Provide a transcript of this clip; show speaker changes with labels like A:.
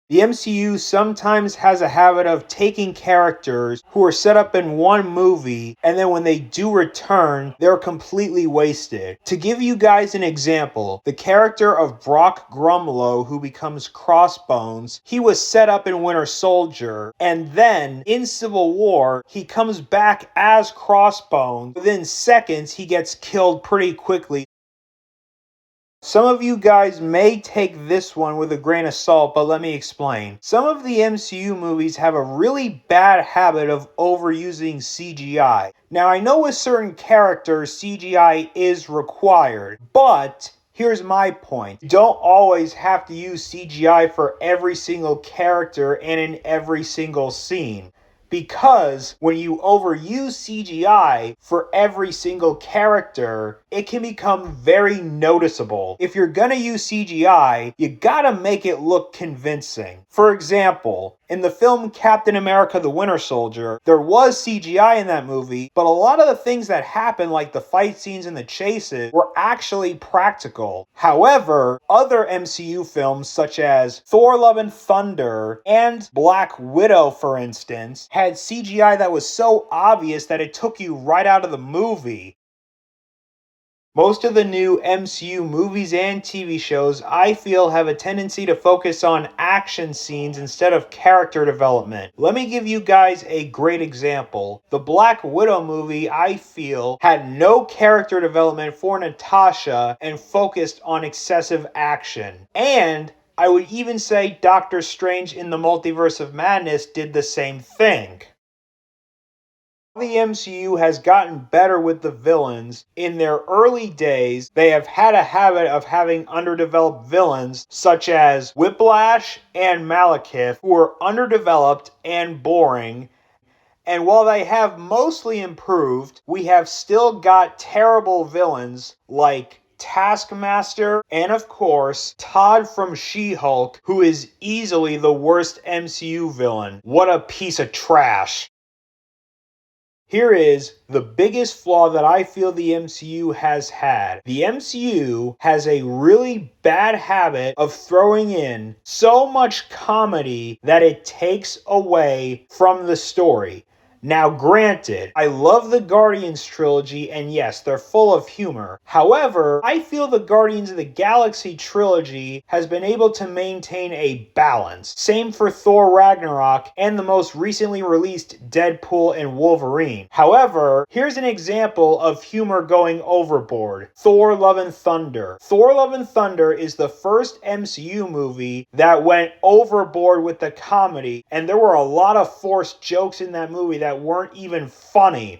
A: The MCU sometimes has a habit of taking characters who are set up in one movie, and then when they do return, they're completely wasted. To give you guys an example, the character of Brock Grumlow, who becomes Crossbones, he was set up in Winter Soldier, and then in Civil War, he comes back as Crossbones. Within seconds, he gets killed pretty quickly. Some of you guys may take this one with a grain of salt, but let me explain. Some of the MCU movies have a really bad habit of overusing CGI. Now, I know with certain characters, CGI is required, but here's my point. You don't always have to use CGI for every single character and in every single scene. Because when you overuse CGI for every single character, it can become very noticeable. If you're gonna use CGI, you gotta make it look convincing. For example, in the film Captain America the Winter Soldier, there was CGI in that movie, but a lot of the things that happened, like the fight scenes and the chases, were actually practical. However, other MCU films such as Thor Love and Thunder and Black Widow, for instance, had CGI that was so obvious that it took you right out of the movie. Most of the new MCU movies and TV shows, I feel, have a tendency to focus on action scenes instead of character development. Let me give you guys a great example. The Black Widow movie, I feel, had no character development for Natasha and focused on excessive action. And I would even say Doctor Strange in the Multiverse of Madness did the same thing. The MCU has gotten better with the villains. In their early days, they have had a habit of having underdeveloped villains such as Whiplash and Malekith, who are underdeveloped and boring. And while they have mostly improved, we have still got terrible villains like Taskmaster, and of course, Todd from She-Hulk, who is easily the worst MCU villain. What a piece of trash. Here is the biggest flaw that I feel the MCU has had. The MCU has a really bad habit of throwing in so much comedy that it takes away from the story. Now, granted, I love the Guardians trilogy, and yes, they're full of humor. However, I feel the Guardians of the Galaxy trilogy has been able to maintain a balance. Same for Thor Ragnarok and the most recently released Deadpool and Wolverine. However, here's an example of humor going overboard. Thor Love and Thunder. Thor Love and Thunder is the first MCU movie that went overboard with the comedy, and there were a lot of forced jokes in that movie that weren't even funny.